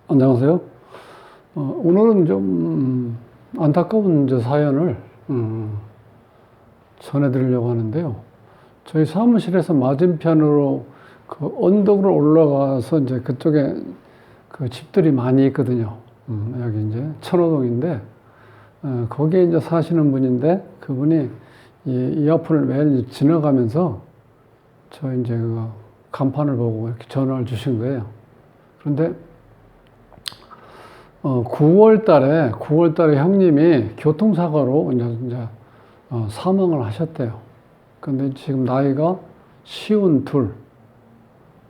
안녕하세요. 오늘은 좀 안타까운 사연을 전해드리려고 하는데요. 저희 사무실에서 맞은편으로 그 언덕으로 올라가서 이제 그쪽에 그 집들이 많이 있거든요. 여기 이제 천호동인데, 거기에 이제 사시는 분인데, 그분이 이 앞을 매일 지나가면서 저 이제 그 간판을 보고 이렇게 전화를 주신 거예요. 그런데 9월 달에 형님이 교통사고로 이제 사망을 하셨대요. 근데 지금 나이가 52,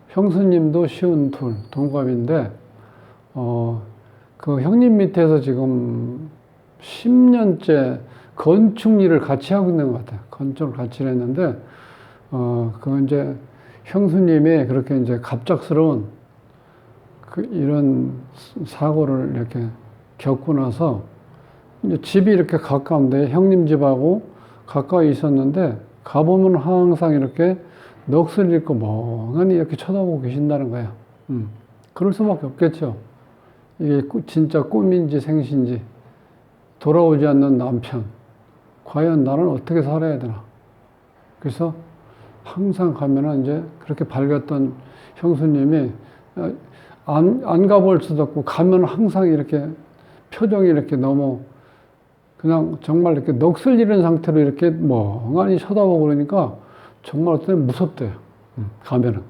형수님도 52, 동갑인데, 그 형님 밑에서 지금 10년째 건축 일을 같이 하고 있는 것 같아요. 건축을 같이 했는데, 그 이제 형수님이 그렇게 이제 갑작스러운 이런 사고를 이렇게 겪고 나서 이제 집이 이렇게 가까운데 형님 집하고 가까이 있었는데 가보면 항상 이렇게 넋을 잃고 멍하니 이렇게 쳐다보고 계신다는 거예요. 그럴 수밖에 없겠죠. 이게 진짜 꿈인지 생신지 돌아오지 않는 남편. 과연 나는 어떻게 살아야 되나. 그래서 항상 가면은 이제 그렇게 밝았던 형수님이 안 가볼 수도 없고, 가면 항상 이렇게 표정이 이렇게 너무 그냥 정말 이렇게 넋을 잃은 상태로 이렇게 멍하니 쳐다보고 그러니까 정말 어떤 때는 무섭대요. 가면은.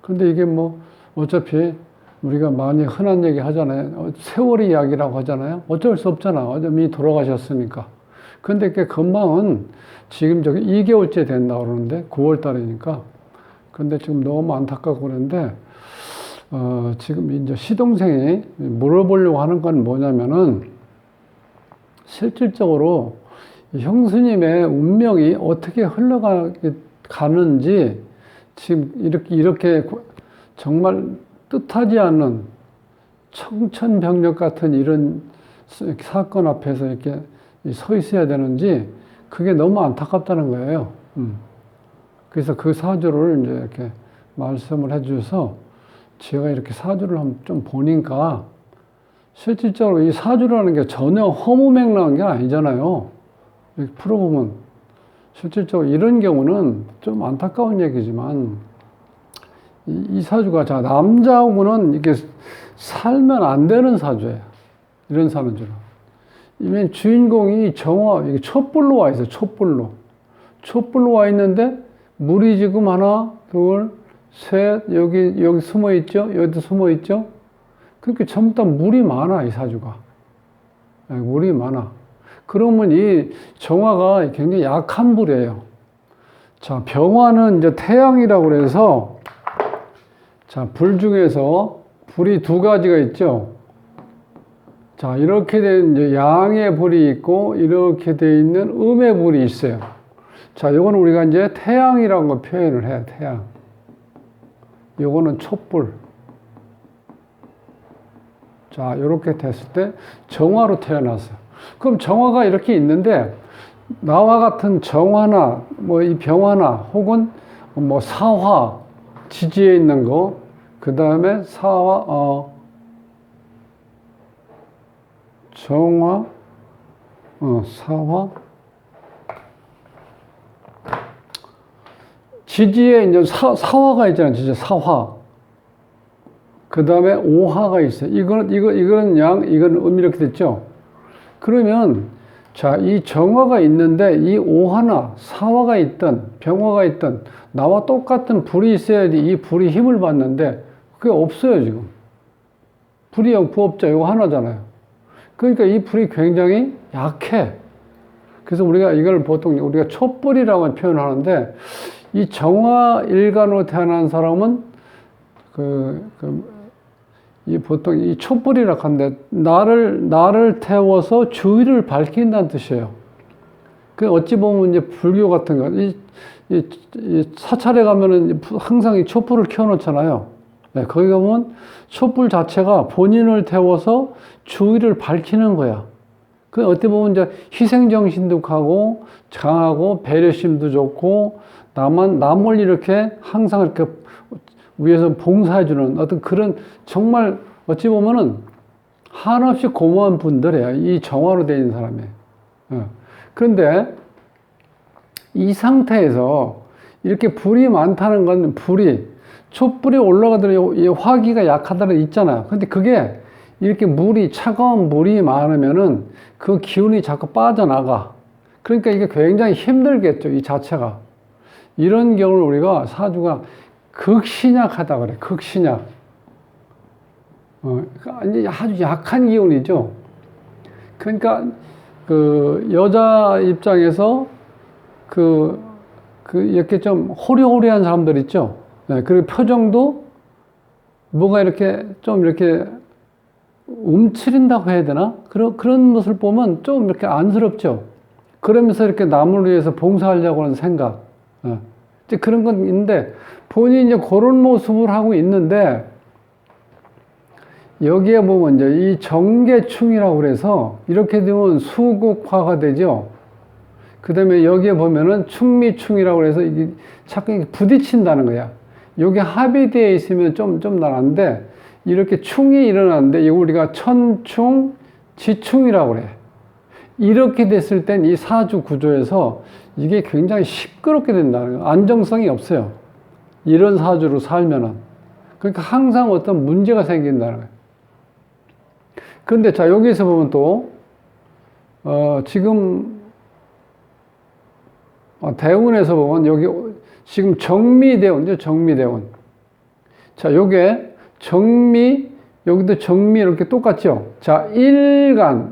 근데 이게 뭐 어차피 우리가 많이 흔한 얘기 하잖아요. 세월의 이야기라고 하잖아요. 어쩔 수 없잖아. 이미 돌아가셨으니까. 근데 이게 건망은 지금 저기 2개월째 된다고 그러는데 9월 달이니까. 근데 지금 너무 안타깝고 그러는데, 지금 이제 시동생이 물어보려고 하는 건 뭐냐면은, 실질적으로 형수님의 운명이 어떻게 흘러가는지, 지금 이렇게 정말 뜻하지 않는 청천벽력 같은 이런 사건 앞에서 이렇게 서 있어야 되는지, 그게 너무 안타깝다는 거예요. 그래서 그 사주를 이제 이렇게 말씀을 해주셔서 제가 이렇게 사주를 좀 보니까 실질적으로 이 사주라는 게 전혀 허무맹랑한 게 아니잖아요. 이렇게 풀어보면 실질적으로 이런 경우는 좀 안타까운 얘기지만 이 사주가 자 남자하고는 이렇게 살면 안 되는 사주예요. 이런 사주는. 이미 주인공이 이게 촛불로 와 있어요. 촛불로 와 있는데 물이 지금 하나, 둘, 셋, 여기 숨어 있죠? 여기도 숨어 있죠? 그러니까 전부 다 물이 많아, 이 사주가. 물이 많아. 그러면 이 정화가 굉장히 약한 불이에요. 자, 병화는 이제 태양이라고 그래서, 자, 불 중에서 불이 두 가지가 있죠? 자, 이렇게 된 이제 양의 불이 있고, 이렇게 돼 있는 음의 불이 있어요. 자, 요거는 우리가 이제 태양이라고 표현을 해요, 태양. 요거는 촛불. 자, 요렇게 됐을 때 정화로 태어났어요. 그럼 정화가 이렇게 있는데, 나와 같은 정화나, 뭐 이 병화나, 혹은 뭐 사화, 지지에 있는 거, 그 다음에 사화, 정화, 사화, 지지에 이제 사화가 있잖아요. 진짜 사화. 그 다음에 오화가 있어요. 이거는 양, 이거는 이렇게 됐죠. 그러면, 자, 이 정화가 있는데, 이 오화나 사화가 있든, 병화가 있든, 나와 똑같은 불이 있어야지 이 불이 힘을 받는데, 그게 없어요, 지금. 불이 부업자, 이거 하나잖아요. 그러니까 이 불이 굉장히 약해. 그래서 우리가 이걸 보통 우리가 촛불이라고 표현하는데, 이 정화 일간으로 태어난 사람은 보통 이 촛불이라고 하는데 나를 태워서 주위를 밝힌다는 뜻이에요. 그 어찌 보면 이제 불교 같은 거, 이 사찰에 가면은 항상 이 촛불을 켜놓잖아요. 네, 거기 가면 촛불 자체가 본인을 태워서 주위를 밝히는 거야. 그 어떻게 보면 이제 희생정신도 강하고 배려심도 좋고 남을 이렇게 항상 이렇게 위해서 봉사해주는 어떤 그런 정말 어찌 보면은 한없이 고마운 분들이에요. 이 정화로 되어 있는 사람이. 그런데 이 상태에서 이렇게 불이 많다는 건 촛불이 올라가더니 이 화기가 약하다는 있잖아요. 근데 그게 이렇게 차가운 물이 많으면은 그 기운이 자꾸 빠져나가. 그러니까 이게 굉장히 힘들겠죠, 이 자체가. 이런 경우를 우리가 사주가 극신약하다 그래, 극신약. 아주 약한 기운이죠. 그러니까 그 여자 입장에서 이렇게 좀 호리호리한 사람들 있죠. 네, 그리고 표정도 뭐가 이렇게 좀 이렇게 움츠린다고 해야 되나? 그런 모습을 보면 좀 이렇게 안쓰럽죠. 그러면서 이렇게 남을 위해서 봉사하려고 하는 생각. 이제 그런 건 있는데, 본인이 이제 그런 모습을 하고 있는데, 여기에 보면 이제 이 정계충이라고 그래서, 이렇게 되면 수국화가 되죠. 그 다음에 여기에 보면은 충미충이라고 해서 이게 자꾸 부딪힌다는 거야. 여기 합의되어 있으면 좀 나은데, 이렇게 충이 일어나는데, 이거 우리가 천충, 지충이라고 그래. 이렇게 됐을 땐 이 사주 구조에서 이게 굉장히 시끄럽게 된다는 거예요. 안정성이 없어요. 이런 사주로 살면은. 그러니까 항상 어떤 문제가 생긴다는 거예요. 그런데 자, 여기서 보면 또, 지금, 대운에서 보면 여기 지금 정미대운이죠. 정미대운. 자, 요게 여기도 정미 이렇게 똑같죠. 자,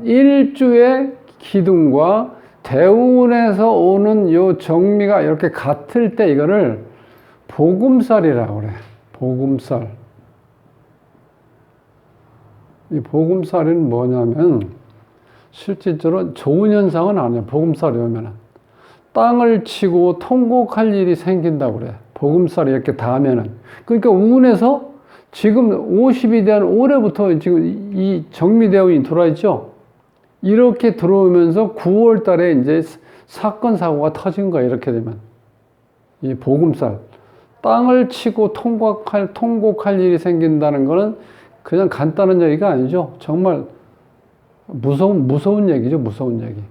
일주의 기둥과 대운에서 오는 요 정미가 이렇게 같을 때 이거를 보금살이라고 그래. 보금살. 이 보금살은 뭐냐면 실질적으로 좋은 현상은 아니에요. 보금살이 오면은. 땅을 치고 통곡할 일이 생긴다고 그래. 보금살이 이렇게 닿으면은. 그러니까 운에서 지금 50이 된 올해부터 지금 이 정미대운이 들어와있죠? 이렇게 들어오면서 9월 달에 이제 사건, 사고가 터진 거야, 이렇게 되면. 이 보금살. 땅을 치고 통곡할 일이 생긴다는 거는 그냥 간단한 얘기가 아니죠. 정말 무서운 얘기죠, 무서운 얘기.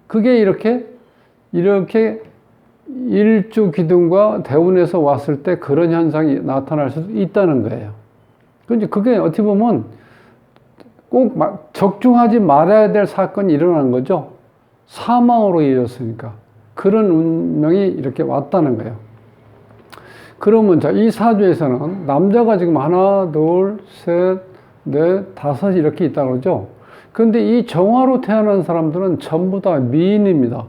그게 이렇게 일주 기둥과 대운에서 왔을 때 그런 현상이 나타날 수도 있다는 거예요. 근데 그게 어떻게 보면 꼭 적중하지 말아야 될 사건이 일어나는 거죠. 사망으로 이어졌으니까. 그런 운명이 이렇게 왔다는 거예요. 그러면 자, 이 사주에서는 남자가 지금 하나, 둘, 셋, 넷, 다섯 이렇게 있다고 그러죠. 근데 이 정화로 태어난 사람들은 전부 다 미인입니다.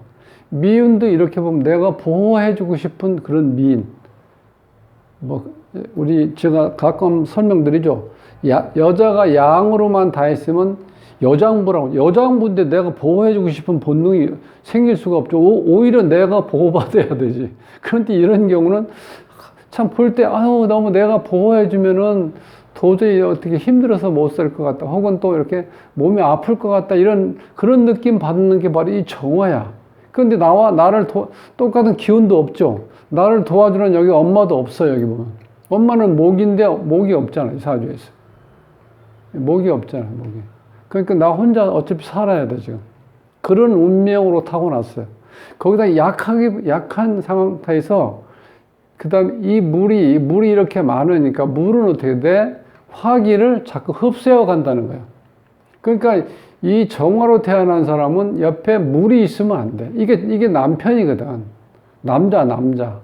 미인도 이렇게 보면 내가 보호해주고 싶은 그런 미인. 제가 가끔 설명드리죠. 여자가 양으로만 다 했으면 여장부인데 내가 보호해주고 싶은 본능이 생길 수가 없죠. 오히려 내가 보호받아야 되지. 그런데 이런 경우는 참 볼 때, 너무 내가 보호해주면은 도저히 어떻게 힘들어서 못 살 것 같다. 혹은 또 이렇게 몸이 아플 것 같다. 그런 느낌 받는 게 바로 이 정화야. 그런데 나를 똑같은 기운도 없죠. 나를 도와주는 여기 엄마도 없어요, 여기 보면. 엄마는 목인데, 목이 없잖아요, 이 사주에서. 목이 없잖아요, 목이. 그러니까 나 혼자 어차피 살아야 돼, 지금. 그런 운명으로 타고났어요. 거기다 약한 상태에서, 그 다음 이 물이 이렇게 많으니까 물은 어떻게 돼? 화기를 자꾸 흡수해 간다는 거예요. 그러니까 이 정화로 태어난 사람은 옆에 물이 있으면 안 돼. 이게 남편이거든. 남자.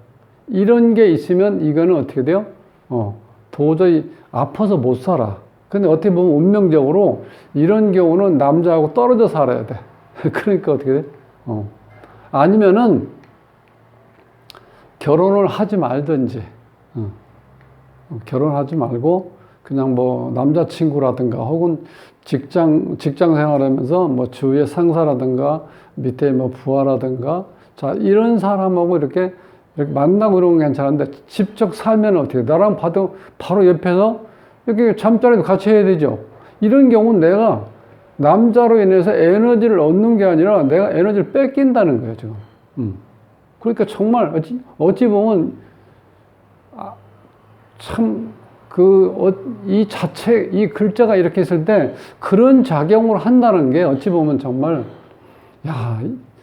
이런 게 있으면 이거는 어떻게 돼요? 도저히 아파서 못 살아. 근데 어떻게 보면 운명적으로 이런 경우는 남자하고 떨어져 살아야 돼. 그러니까 어떻게 돼? 아니면은 결혼을 하지 말든지, 결혼하지 말고 그냥 남자친구라든가 혹은 직장 생활하면서 주위의 상사라든가 밑에 부하라든가 자, 이런 사람하고 이렇게 만나고 그러면 괜찮은데 직접 살면 어떻게 해? 나랑 봐도 바로 옆에서 이렇게 잠자리도 같이 해야 되죠. 이런 경우는 내가 남자로 인해서 에너지를 얻는 게 아니라 내가 에너지를 뺏긴다는 거예요, 지금. 그러니까 정말 어찌 보면 참 이 자체, 이 글자가 이렇게 있을 때 그런 작용을 한다는 게 어찌 보면 정말 야,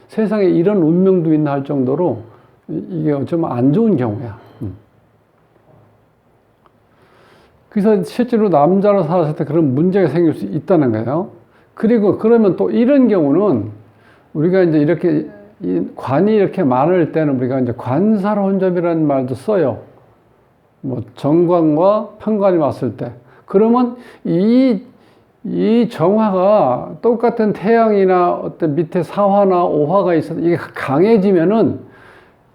세상에 이런 운명도 있나 할 정도로 이게 어쩌면 안 좋은 경우야. 그래서 실제로 남자로 살았을 때 그런 문제가 생길 수 있다는 거예요. 그리고 그러면 또 이런 경우는 우리가 이제 이렇게 관이 이렇게 많을 때는 우리가 이제 관살혼접이라는 말도 써요. 뭐 정관과 편관이 왔을 때. 그러면 이 정화가 똑같은 태양이나 어떤 밑에 사화나 오화가 있어서 이게 강해지면은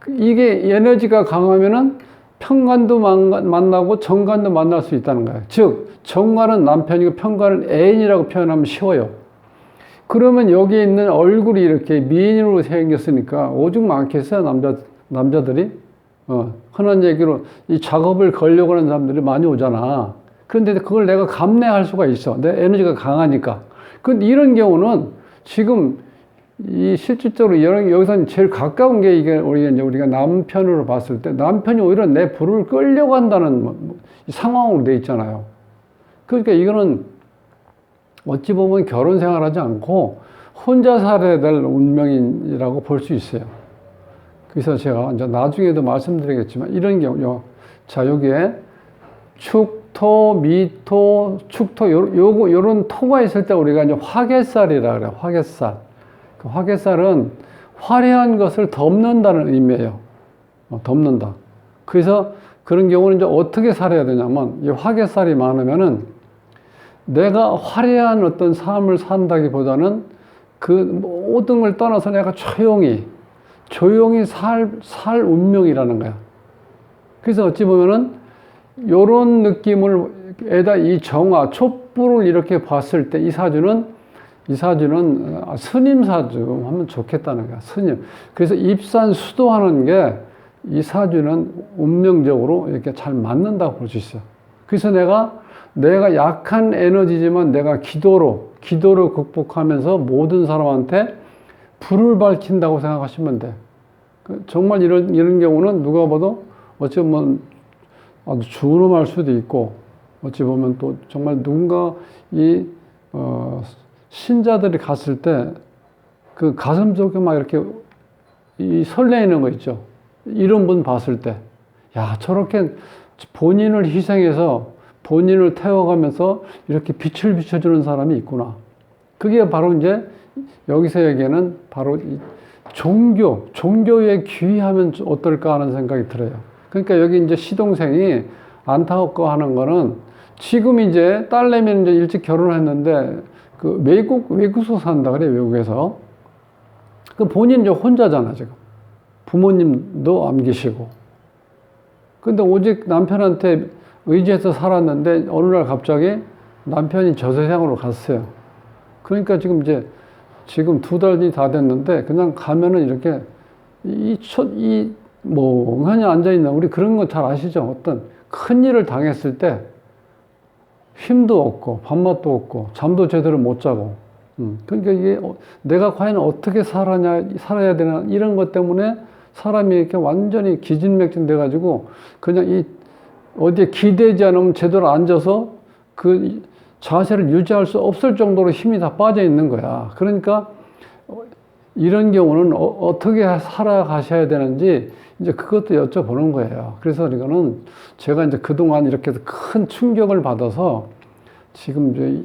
이게 에너지가 강하면은 편관도 만나고 정관도 만날 수 있다는 거예요. 즉, 정관은 남편이고 편관은 애인이라고 표현하면 쉬워요. 그러면 여기 있는 얼굴이 이렇게 미인으로 생겼으니까 오죽 많겠어요, 남자들이? 흔한 얘기로 이 작업을 걸려고 하는 사람들이 많이 오잖아. 그런데 그걸 내가 감내할 수가 있어. 내 에너지가 강하니까. 근데 이런 경우는 지금 실질적으로 여기서 제일 가까운 게 이게 우리가 남편으로 봤을 때 남편이 오히려 내 불을 끌려고 한다는 상황으로 돼 있잖아요. 그러니까 이거는 어찌 보면 결혼 생활하지 않고 혼자 살아야 될 운명이라고 볼 수 있어요. 그래서 제가 이제 나중에도 말씀드리겠지만 이런 경우, 자, 여기에 축토, 미토, 축토, 요런 토가 있을 때 우리가 이제 화개살이라 그래요. 화개살. 그 화개살은 화려한 것을 덮는다는 의미예요. 덮는다. 그래서 그런 경우는 이제 어떻게 살아야 되냐면, 이 화개살이 많으면은 내가 화려한 어떤 삶을 산다기보다는 그 모든 걸 떠나서 내가 조용히 살 운명이라는 거야. 그래서 어찌 보면은 요런 느낌을 에다 이 정화, 촛불을 이렇게 봤을 때 이 사주는 스님 사주 하면 좋겠다는 거야. 스님. 그래서 입산 수도하는 게 이 사주는 운명적으로 이렇게 잘 맞는다고 볼 수 있어. 그래서 내가 약한 에너지지만 내가 기도로 극복하면서 모든 사람한테 불을 밝힌다고 생각하시면 돼. 정말 이런 경우는 누가 봐도 어찌 보면 아주 준엄할 수도 있고, 어찌 보면 또 정말 누군가 신자들이 갔을 때 그 가슴 속에 막 이렇게 설레이는 거 있죠. 이런 분 봤을 때, 야, 저렇게 본인을 희생해서 본인을 태워가면서 이렇게 빛을 비춰주는 사람이 있구나. 그게 바로 이제 여기서 얘기하는 바로 종교에 귀의하면 어떨까 하는 생각이 들어요. 그러니까 여기 이제 시동생이 안타까워하는 거는 지금 이제 딸내미는 이제 일찍 결혼을 했는데 그 외국에서 산다 그래, 외국에서. 그 본인 이제 혼자잖아, 지금. 부모님도 안 계시고. 근데 오직 남편한테 의지해서 살았는데 어느 날 갑자기 남편이 저세상으로 갔어요. 그러니까 지금 2달이 다 됐는데 그냥 가면은 이렇게 멍하니 앉아있나. 우리 그런 거 잘 아시죠? 어떤 큰 일을 당했을 때 힘도 없고 밥맛도 없고 잠도 제대로 못 자고. 그러니까 이게 내가 과연 어떻게 살아야 되나 이런 것 때문에 사람이 이렇게 완전히 기진맥진 돼가지고 그냥 어디에 기대지 않으면 제대로 앉아서 그 자세를 유지할 수 없을 정도로 힘이 다 빠져 있는 거야. 그러니까 이런 경우는 어떻게 살아가셔야 되는지 이제 그것도 여쭤보는 거예요. 그래서 이거는 제가 이제 그동안 이렇게 큰 충격을 받아서 지금 이제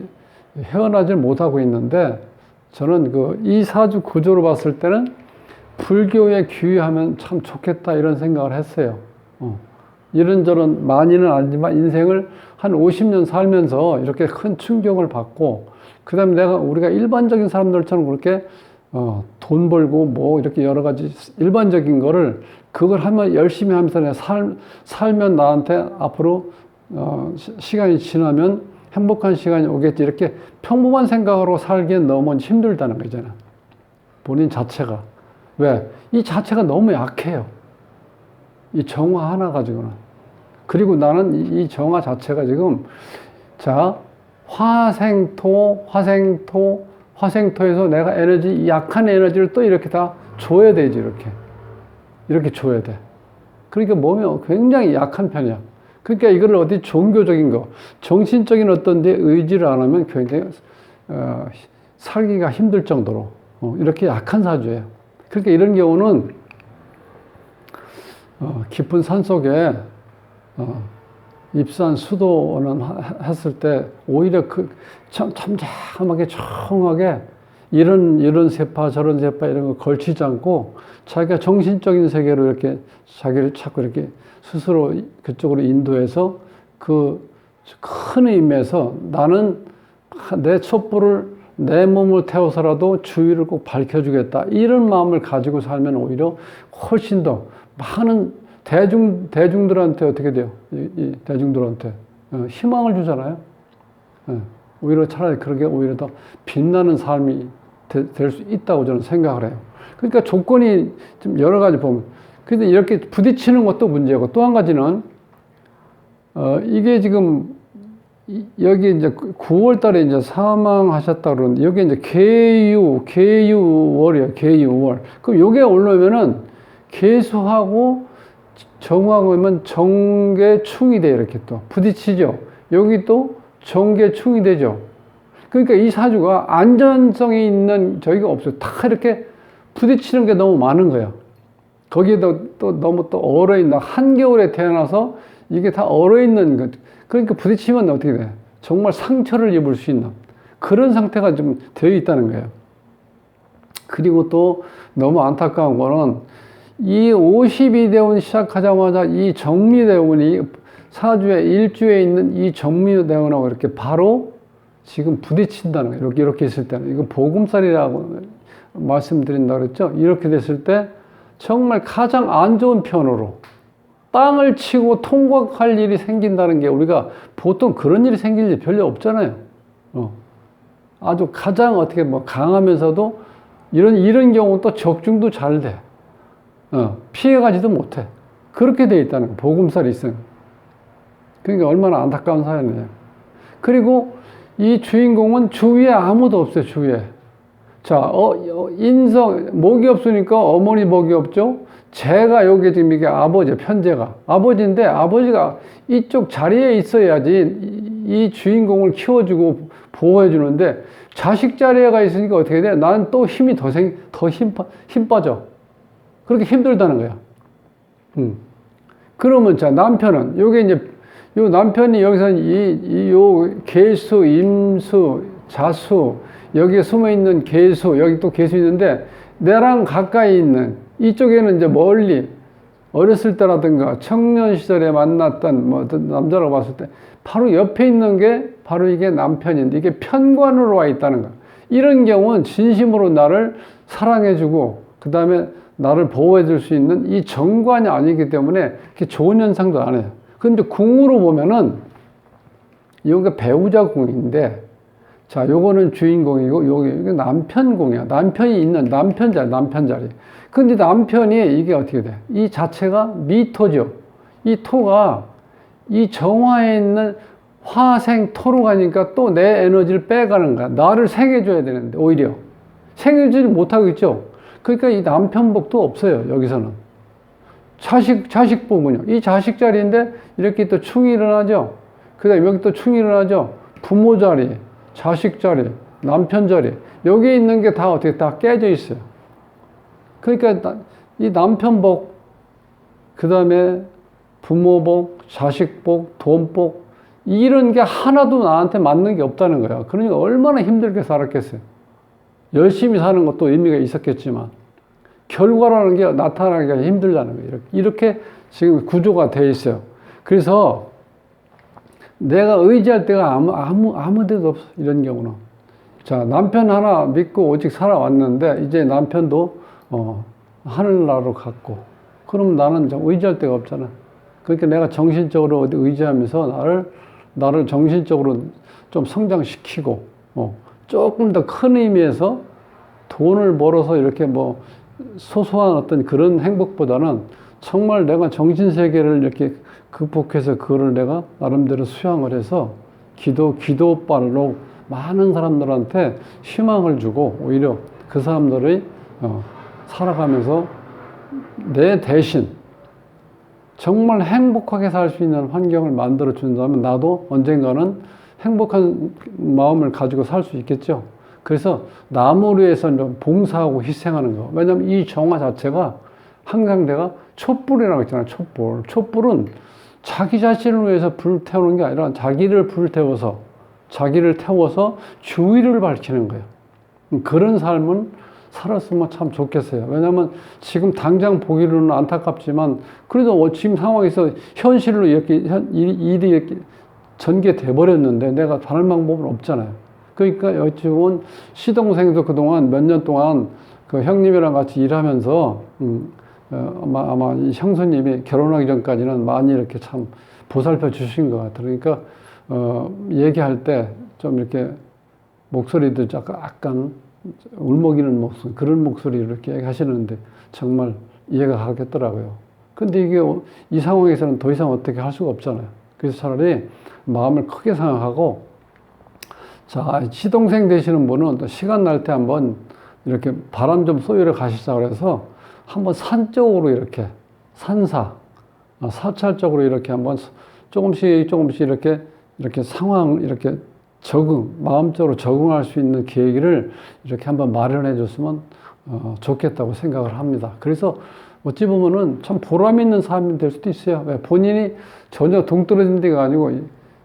헤어나질 못하고 있는데 저는 이 사주 구조로 봤을 때는 불교에 귀의하면 참 좋겠다 이런 생각을 했어요. 이런저런 많이는 아니지만 인생을 한 50년 살면서 이렇게 큰 충격을 받고, 그 다음에 우리가 일반적인 사람들처럼 그렇게, 돈 벌고 뭐 이렇게 여러 가지 일반적인 그걸 하면 열심히 하면서 내가 살면 나한테 앞으로, 시간이 지나면 행복한 시간이 오겠지. 이렇게 평범한 생각으로 살기엔 너무 힘들다는 거잖아. 본인 자체가. 왜? 이 자체가 너무 약해요. 이 정화 하나 가지고는. 그리고 나는 이 정화 자체가 지금, 자, 화생토에서 내가 에너지, 약한 에너지를 또 이렇게 다 줘야 되지, 이렇게 줘야 돼. 그러니까 몸이 굉장히 약한 편이야. 그러니까 이걸 어디 종교적인 거, 정신적인 어떤 데 의지를 안 하면 굉장히, 살기가 힘들 정도로, 이렇게 약한 사주예요. 그러니까 이런 경우는, 깊은 산 속에, 입산 수도원 했을 때, 오히려 잠잠하게, 조용하게, 이런 세파, 저런 세파, 이런 거 걸치지 않고, 자기가 정신적인 세계로 이렇게 자기를 자꾸 이렇게 스스로 그쪽으로 인도해서 그 큰 의미에서 나는 내 촛불을 내 몸을 태워서라도 주위를 꼭 밝혀주겠다. 이런 마음을 가지고 살면 오히려 훨씬 더 많은 대중들한테 어떻게 돼요? 이 대중들한테 희망을 주잖아요. 오히려 차라리 그렇게 오히려 더 빛나는 삶이 될 수 있다고 저는 생각을 해요. 그러니까 조건이 좀 여러 가지 보면, 근데 이렇게 부딪히는 것도 문제고, 또 한 가지는, 이게 지금, 여기 이제 9월 달에 이제 사망하셨다 그러는데, 여기 이제 계유월이에요, 계유월. 그럼 요게 올라오면은, 계수하고 정하고 하면 정계충이 돼, 이렇게 또. 부딪히죠. 여기 또 정계충이 되죠. 그러니까 이 사주가 안전성이 있는 저기가 없어요. 다 이렇게 부딪히는 게 너무 많은 거예요. 거기에도 또 너무 또 얼어있나. 한겨울에 태어나서 이게 다 얼어있는 것. 그러니까 부딪히면 어떻게 돼? 정말 상처를 입을 수 있는 그런 상태가 좀 되어 있다는 거예요. 그리고 또 너무 안타까운 거는 이 52대운 시작하자마자 이 정미대운이 사주의 일주에 있는 이 정미대운하고 이렇게 바로 지금 부딪힌다는 거예요. 이렇게 있을 때는. 이거 보금살이라고 말씀드린다 그랬죠? 이렇게 됐을 때 정말 가장 안 좋은 편으로 땅을 치고 통과할 일이 생긴다는 게 우리가 보통 그런 일이 생길 일 별로 없잖아요. 아주 가장 어떻게 뭐 강하면서도 이런 경우 또 적중도 잘 돼. 피해가지도 못해. 그렇게 돼 있다는 거예요. 보금살이 있어요. 그러니까 얼마나 안타까운 사연이에요. 그리고 이 주인공은 주위에 아무도 없어요, 주위에. 자, 목이 없으니까 어머니 목이 없죠? 제가 여기 지금 이게 아버지, 편제가. 아버지인데 아버지가 이쪽 자리에 있어야지 이 주인공을 키워주고 보호해주는데 자식 자리에가 있으니까 어떻게 돼? 나는 또 힘이 더 힘 빠져. 그렇게 힘들다는 거야. 그러면 자, 남편은, 요게 이제, 요 남편이 여기서 요 계수, 임수, 자수, 여기에 숨어 있는 계수, 여기 또 계수 있는데, 내랑 가까이 있는, 이쪽에는 이제 멀리, 어렸을 때라든가 청년 시절에 만났던 뭐 남자라고 봤을 때, 바로 옆에 있는 게 바로 이게 남편인데, 이게 편관으로 와 있다는 거야. 이런 경우는 진심으로 나를 사랑해주고, 그 다음에 나를 보호해줄 수 있는 이 정관이 아니기 때문에 이렇게 좋은 현상도 안 해요. 근데 궁으로 보면은, 이게 배우자 궁인데, 자, 요거는 주인공이고, 요게 남편궁이야. 남편이 있는 남편 자리. 근데 남편이 이게 어떻게 돼? 이 자체가 미토죠. 이 토가 이 정화에 있는 화생토로 가니까 또 내 에너지를 빼가는 거야. 나를 생해줘야 되는데, 오히려. 생해주지 못하고 있죠. 그러니까 이 남편복도 없어요, 여기서는. 자식복은요. 이 자식 자리인데 이렇게 또 충이 일어나죠. 그 다음에 여기 또 충이 일어나죠. 부모 자리, 자식 자리, 남편 자리. 여기 있는 게 다 어떻게 다 깨져 있어요. 그러니까 이 남편복, 그 다음에 부모복, 자식복, 돈복, 이런 게 하나도 나한테 맞는 게 없다는 거야. 그러니까 얼마나 힘들게 살았겠어요. 열심히 사는 것도 의미가 있었겠지만, 결과라는 게 나타나기가 힘들다는 거예요. 이렇게 지금 구조가 되어 있어요. 그래서 내가 의지할 데가 아무 데도 없어. 이런 경우는. 자, 남편 하나 믿고 오직 살아왔는데, 이제 남편도, 하늘나라로 갔고, 그럼 나는 의지할 데가 없잖아. 그러니까 내가 정신적으로 어디 의지하면서 나를 정신적으로 좀 성장시키고, 조금 더 큰 의미에서 돈을 벌어서 이렇게 뭐 소소한 어떤 그런 행복보다는 정말 내가 정신세계를 이렇게 극복해서 그거를 내가 나름대로 수양을 해서 기도발로 많은 사람들한테 희망을 주고 오히려 그 사람들이 살아가면서 내 대신 정말 행복하게 살 수 있는 환경을 만들어 준다면 나도 언젠가는 행복한 마음을 가지고 살 수 있겠죠. 그래서 남을 위해서 좀 봉사하고 희생하는 거. 왜냐면 이 정화 자체가 항상 내가 촛불이라고 했잖아요. 촛불. 촛불은 자기 자신을 위해서 불태우는 게 아니라 자기를 불태워서, 자기를 태워서 주위를 밝히는 거예요. 그런 삶은 살았으면 참 좋겠어요. 왜냐하면 지금 당장 보기로는 안타깝지만 그래도 지금 상황에서 현실로 이렇게 일이 이렇게 전개돼 버렸는데 내가 다른 방법은 없잖아요. 그러니까 어찌 보면 시동생도 그동안 몇 년 동안 그 형님이랑 같이 일하면서 아마 이 형수님이 결혼하기 전까지는 많이 이렇게 참 보살펴 주신 것 같아요. 그러니까 얘기할 때 좀 이렇게 목소리도 약간 울먹이는 목소리, 그런 목소리로 이렇게 얘기하시는데 정말 이해가 가겠더라고요. 근데 이게 이 상황에서는 더 이상 어떻게 할 수가 없잖아요. 그래서 차라리 마음을 크게 생각하고, 자, 시동생 되시는 분은 또 시간 날 때 한번 이렇게 바람 좀 쏘이러 가시자 그래서 한번 산 쪽으로 이렇게 사찰적으로 이렇게 한번 조금씩 이렇게 상황, 이렇게 마음적으로 적응할 수 있는 계기를 이렇게 한번 마련해 줬으면 좋겠다고 생각을 합니다. 그래서 어찌 보면은 참 보람 있는 삶이 될 수도 있어요. 왜? 본인이 전혀 동떨어진 데가 아니고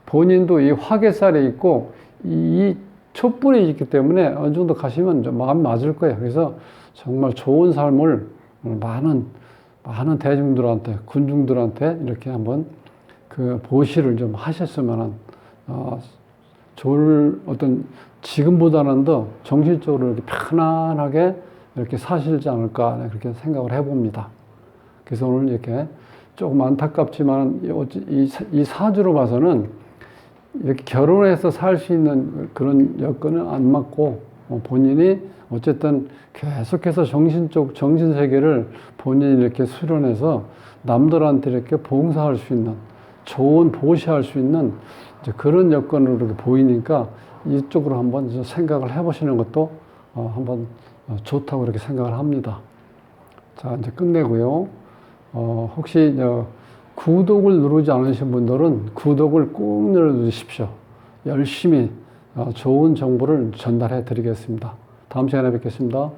본인도 이 화개살에 있고 이 촛불이 있기 때문에 어느 정도 가시면 좀 마음이 맞을 거예요. 그래서 정말 좋은 삶을 많은 대중들한테, 군중들한테 이렇게 한번 그 보시를 좀 하셨으면은 좋을 지금보다는 더 정신적으로 이렇게 편안하게 이렇게 사시지 않을까 그렇게 생각을 해봅니다. 그래서 오늘 이렇게 조금 안타깝지만 이 사주로 봐서는 이렇게 결혼해서 살 수 있는 그런 여건은 안 맞고 본인이 어쨌든 계속해서 정신 세계를 본인이 이렇게 수련해서 남들한테 이렇게 봉사할 수 있는 좋은 보시할 수 있는 이제 그런 여건으로 이렇게 보이니까 이쪽으로 한번 생각을 해보시는 것도 한번 좋다고 이렇게 생각을 합니다. 자, 이제 끝내고요. 혹시 구독을 누르지 않으신 분들은 구독을 꼭 눌러주십시오. 열심히 좋은 정보를 전달해 드리겠습니다. 다음 시간에 뵙겠습니다.